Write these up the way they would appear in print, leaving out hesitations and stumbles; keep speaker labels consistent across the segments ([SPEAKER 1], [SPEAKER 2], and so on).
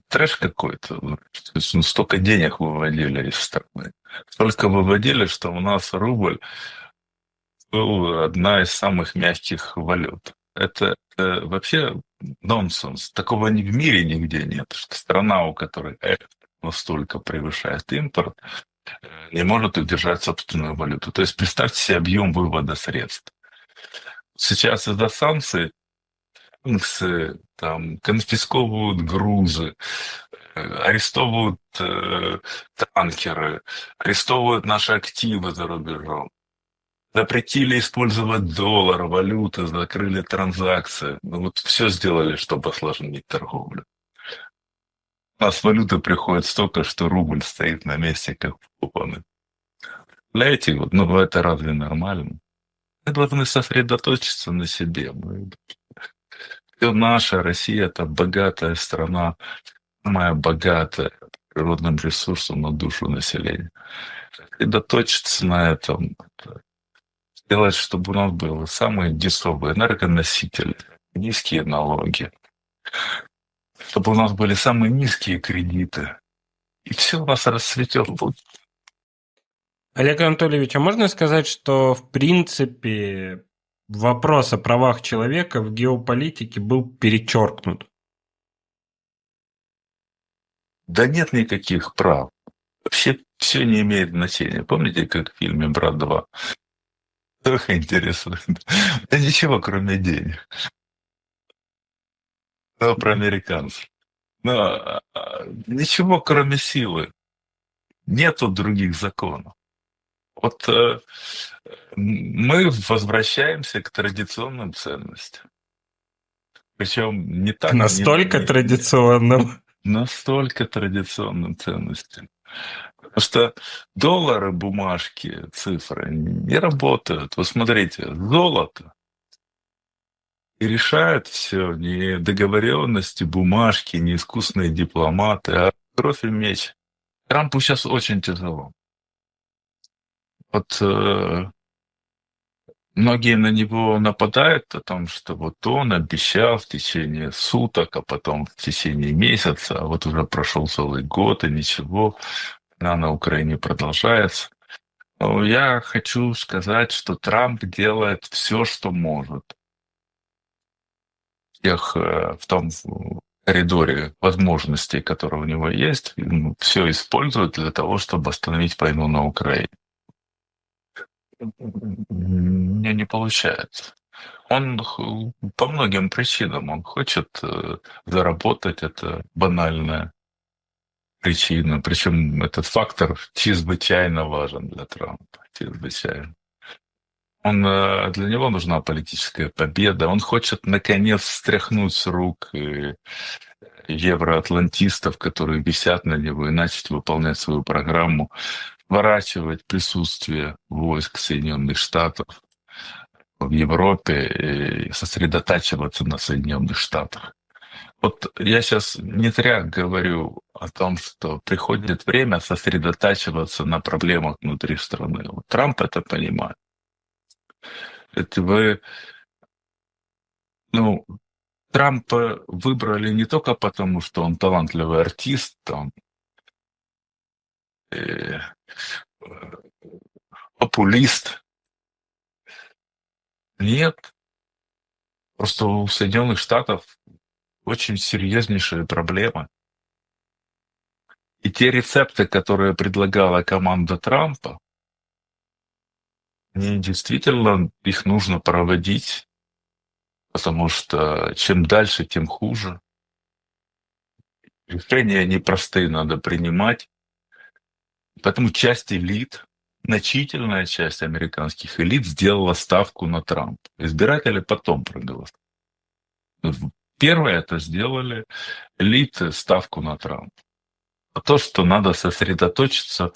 [SPEAKER 1] трэш какой-то. Ну, то есть, ну, столько денег выводили из страны. Столько выводили, что у нас рубль был одна из самых мягких валют. Это вообще нонсенс. Такого ни в мире нигде нет. Что страна, у которой настолько превышает импорт, не может удержать собственную валюту. То есть представьте себе объем вывода средств. Сейчас из-за санкций там конфисковывают грузы, арестовывают танкеры, арестовывают наши активы за рубежом. Запретили использовать доллар, валюты, закрыли транзакции. Ну вот все сделали, чтобы осложнить торговлю. У нас валюты приходит столько, что рубль стоит на месте, как вкопанный. Для этих вот, ну это разве нормально? Мы должны сосредоточиться на себе. Все наша Россия — это богатая страна, самая богатая природным ресурсом на душу населения. Сосредоточиться на этом, сделать, чтобы у нас были самые дешевые энергоносители, низкие налоги, чтобы у нас были самые низкие кредиты. И все у нас расцветет. Вот.
[SPEAKER 2] Олег Анатольевич, а можно сказать, что в принципе вопрос о правах человека в геополитике был перечеркнут?
[SPEAKER 1] Да нет никаких прав. Вообще все не имеет значения. Помните, как в фильме «Брат 2»? Ох, интересно. Да ничего, кроме денег. Да, про американцев. Но ничего, кроме силы. Нету других законов. Вот мы возвращаемся к традиционным ценностям. Причем не
[SPEAKER 2] К
[SPEAKER 1] так,
[SPEAKER 2] настолько традиционным.
[SPEAKER 1] настолько традиционным ценностям. Потому что доллары, бумажки, цифры не работают. Вы смотрите, золото и решает все не договоренности, бумажки, не искусные дипломаты, а кровь и меч. Трампу сейчас очень тяжело. Вот многие на него нападают о том, что вот он обещал в течение суток, а потом в течение месяца, а вот уже прошел целый год и ничего, война на Украине продолжается. Но я хочу сказать, что Трамп делает все, что может. В том коридоре возможностей, которые у него есть, все использует для того, чтобы остановить войну на Украине. Мне не получается. Он по многим причинам. Он хочет заработать, это банальная причина. Причем этот фактор чрезвычайно важен для Трампа. Чрезвычайно. Для него нужна политическая победа. Он хочет, наконец, стряхнуть с рук евроатлантистов, которые висят на него, и начать выполнять свою программу, сворачивать присутствие войск Соединенных Штатов в Европе и сосредотачиваться на Соединенных Штатах. Вот я сейчас не зря говорю о том, что приходит время сосредотачиваться на проблемах внутри страны. Вот Трамп это понимает. Это ну, Трампа выбрали не только потому, что он талантливый артист, там, э, популист. Нет, просто у Соединенных Штатов очень серьезнейшие проблемы. И те рецепты, которые предлагала команда Трампа, они действительно их нужно проводить, потому что чем дальше, тем хуже. Решения непростые надо принимать. Поэтому часть элит, значительная часть американских элит сделала ставку на Трампа. Избиратели потом проголосовали. Первые это сделали элиты ставку на Трампа. А то, что надо сосредоточиться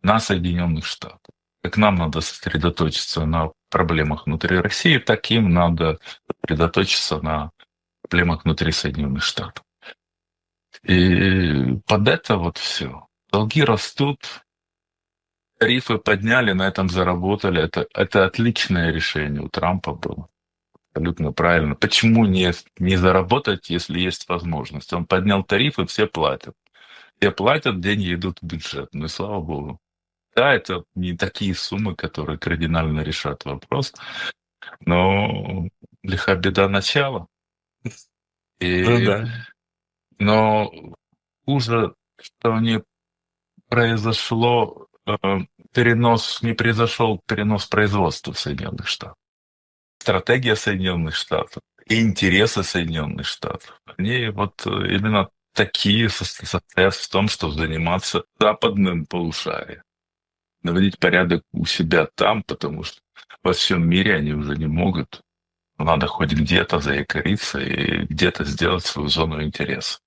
[SPEAKER 1] на Соединенных Штатах. Как нам надо сосредоточиться на проблемах внутри России, так им надо сосредоточиться на проблемах внутри Соединенных Штатов. И под это вот все. Долги растут, тарифы подняли, на этом заработали. Это отличное решение у Трампа было. Абсолютно правильно. Почему не заработать, если есть возможность? Он поднял тарифы, все платят. Все платят, деньги идут в бюджет. Ну и слава богу. Да, это не такие суммы, которые кардинально решат вопрос, но лиха беда начала.
[SPEAKER 2] Ну
[SPEAKER 1] И,
[SPEAKER 2] да.
[SPEAKER 1] но хуже, что не произошло не произошел перенос производства в Соединенных Штатах. Стратегия Соединенных Штатов и интересы Соединенных Штатов, они вот именно такие состоят в том, чтобы заниматься западным полушарием, наводить порядок у себя там, потому что во всем мире они уже не могут. Надо хоть где-то заякориться и где-то сделать свою зону интереса.